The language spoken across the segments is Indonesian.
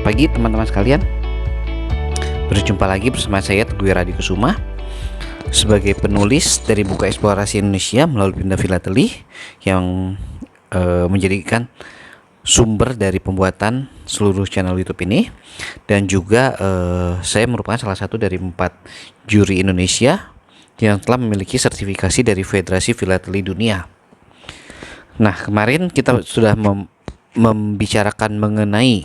pagi teman-teman sekalian. Berjumpa lagi bersama saya Teguh Radhikusuma sebagai penulis dari buku Eksplorasi Indonesia melalui Pindah Filateli yang menjadikan sumber dari pembuatan seluruh channel YouTube ini, dan juga saya merupakan salah satu dari 4 juri Indonesia yang telah memiliki sertifikasi dari Federasi Filateli Dunia. Nah, kemarin kita sudah membicarakan mengenai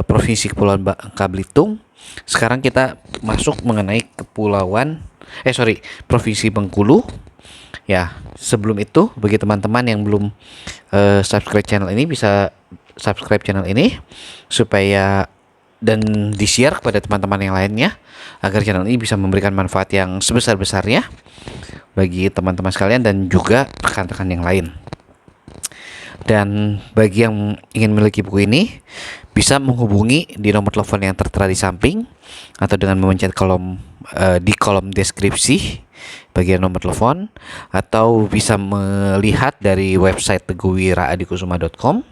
Provinsi Kepulauan Bangka Belitung. Sekarang kita masuk mengenai Provinsi Bengkulu. Ya, sebelum itu bagi teman-teman yang belum subscribe channel ini, bisa subscribe channel ini supaya dan di-share kepada teman-teman yang lainnya agar channel ini bisa memberikan manfaat yang sebesar-besarnya bagi teman-teman sekalian dan juga rekan-rekan yang lain. Dan bagi yang ingin memiliki buku ini, bisa menghubungi di nomor telepon yang tertera di samping atau dengan memencet di kolom deskripsi bagian nomor telepon, atau bisa melihat dari website teguhwiraadikusuma.com.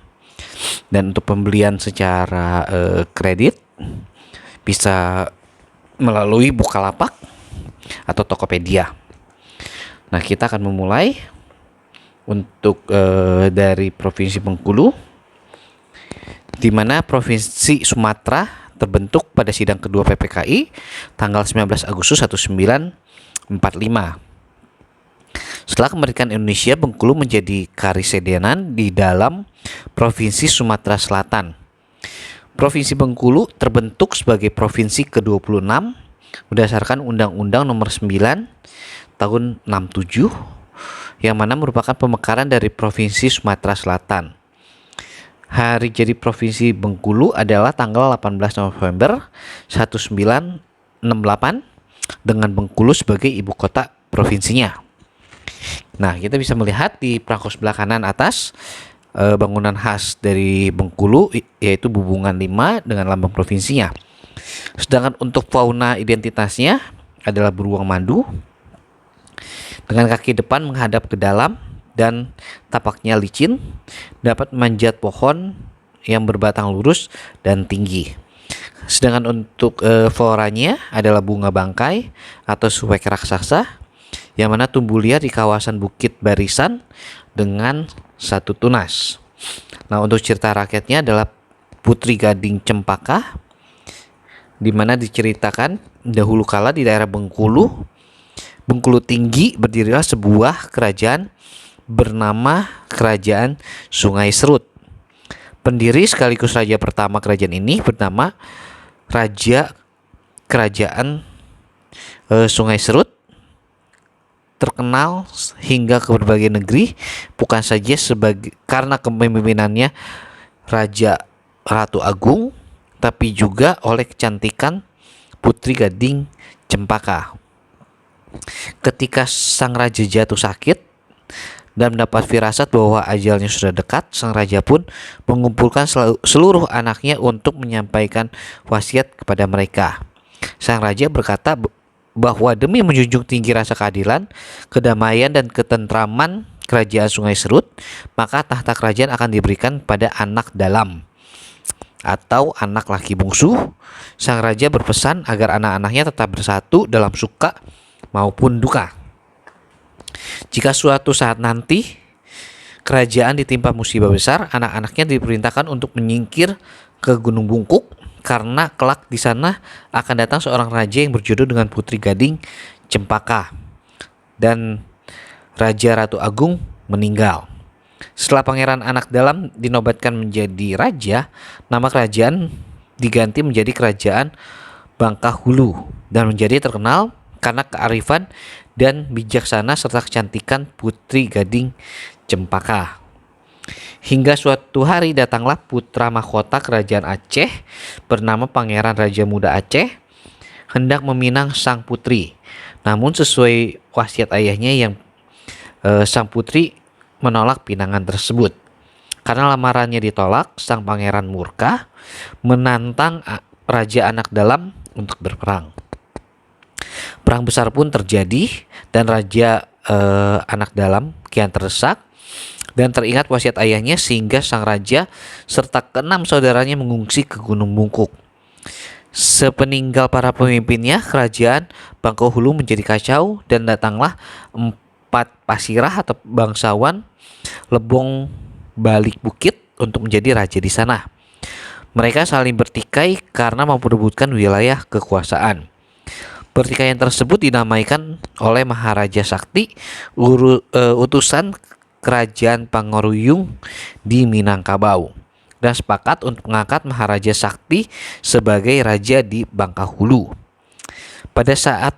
Dan untuk pembelian secara kredit bisa melalui Bukalapak atau Tokopedia. Nah, kita akan memulai untuk dari Provinsi Bengkulu, di mana Provinsi Sumatera terbentuk pada sidang kedua PPKI tanggal 19 Agustus 1945. Setelah kemerdekaan Indonesia, Bengkulu menjadi karisedenan di dalam Provinsi Sumatera Selatan. Provinsi Bengkulu terbentuk sebagai provinsi ke-26 berdasarkan Undang-Undang Nomor 9 tahun 67, yang mana merupakan pemekaran dari Provinsi Sumatera Selatan. Hari jadi Provinsi Bengkulu adalah tanggal 18 November 1968 dengan Bengkulu sebagai ibu kota provinsinya. Nah, kita bisa melihat di perangko sebelah kanan atas bangunan khas dari Bengkulu, yaitu Bubungan 5 dengan lambang provinsinya. Sedangkan untuk fauna identitasnya adalah beruang mandu dengan kaki depan menghadap ke dalam dan tapaknya licin, dapat memanjat pohon yang berbatang lurus dan tinggi. Sedangkan untuk floranya adalah bunga bangkai atau suwek raksasa, yang mana tumbuh liar di kawasan Bukit Barisan dengan satu tunas. Nah, untuk cerita rakyatnya adalah Putri Gading Cempaka, di mana diceritakan dahulu kala di daerah Bengkulu Tinggi berdirilah sebuah kerajaan bernama Kerajaan Sungai Serut. Pendiri sekaligus raja pertama kerajaan ini bernama Raja Kerajaan Sungai Serut, terkenal hingga ke berbagai negeri, bukan saja karena kepemimpinannya Raja Ratu Agung, tapi juga oleh kecantikan Putri Gading Cempaka. Ketika sang raja jatuh sakit dan mendapat firasat bahwa ajalnya sudah dekat, sang raja pun mengumpulkan seluruh anaknya untuk menyampaikan wasiat kepada mereka. Sang raja berkata bahwa demi menjunjung tinggi rasa keadilan, kedamaian dan ketentraman kerajaan Sungai Serut, maka tahta kerajaan akan diberikan pada anak dalam atau anak laki bungsu. Sang raja berpesan agar anak-anaknya tetap bersatu dalam suka maupun duka. Jika suatu saat nanti kerajaan ditimpa musibah besar, anak-anaknya diperintahkan untuk menyingkir ke Gunung Bungkuk, karena kelak di sana akan datang seorang raja yang berjodoh dengan Putri Gading Cempaka, dan Raja Ratu Agung meninggal. Setelah pangeran anak dalam dinobatkan menjadi raja, nama kerajaan diganti menjadi Kerajaan Bangka Hulu dan menjadi terkenal karena kearifan dan bijaksana serta kecantikan Putri Gading Cempaka. Hingga suatu hari datanglah putra mahkota kerajaan Aceh bernama Pangeran Raja Muda Aceh hendak meminang sang putri. Namun sesuai wasiat ayahnya yang sang putri menolak pinangan tersebut. Karena lamarannya ditolak, sang pangeran murka menantang raja anak dalam untuk berperang. Perang besar pun terjadi dan raja anak dalam kian terdesak. dan teringat wasiat ayahnya sehingga sang raja serta keenam saudaranya mengungsi ke Gunung Bungkuk. Sepeninggal para pemimpinnya, kerajaan Bangkahulu menjadi kacau dan datanglah 4 pasirah atau bangsawan lebong balik bukit untuk menjadi raja di sana. Mereka saling bertikai karena memperebutkan wilayah kekuasaan. Pertikaian tersebut dinamaikan oleh Maharaja Sakti, utusan kerajaan Pangeruyung di Minangkabau, dan sepakat untuk mengangkat Maharaja Sakti sebagai raja di Bangkahulu. Pada saat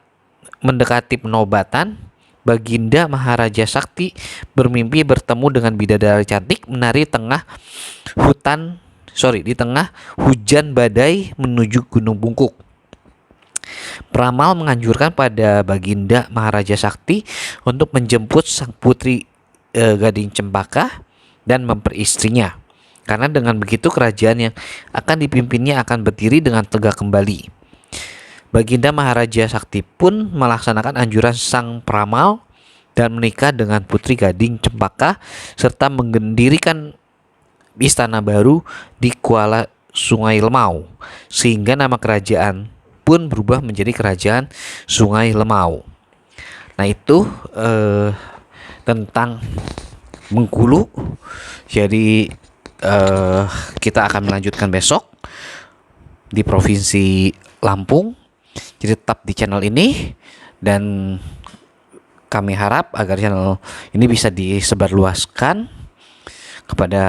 mendekati penobatan, Baginda Maharaja Sakti bermimpi bertemu dengan bidadari cantik menari di tengah hujan badai menuju Gunung Bungkuk. Peramal menganjurkan pada Baginda Maharaja Sakti untuk menjemput sang putri Gading Cempaka dan memperistrinya. Karena dengan begitu kerajaan yang akan dipimpinnya akan berdiri dengan tegak kembali. Baginda Maharaja Sakti pun melaksanakan anjuran sang peramal dan menikah dengan putri Gading Cempaka serta mendirikan istana baru di Kuala Sungai Lemau, sehingga nama kerajaan pun berubah menjadi Kerajaan Sungai Lemau. Nah itu tentang Bengkulu. Jadi kita akan melanjutkan besok di Provinsi Lampung. Jadi tetap di channel ini, dan kami harap agar channel ini bisa disebarluaskan kepada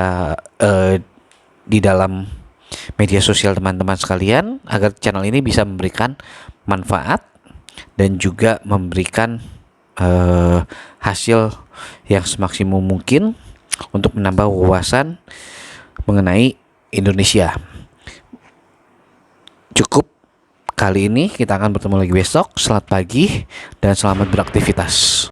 di dalam media sosial teman-teman sekalian, agar channel ini bisa memberikan manfaat dan juga memberikan hasil yang semaksimum mungkin untuk menambah wawasan mengenai Indonesia. Cukup kali ini, kita akan bertemu lagi besok. Selamat pagi dan selamat beraktivitas.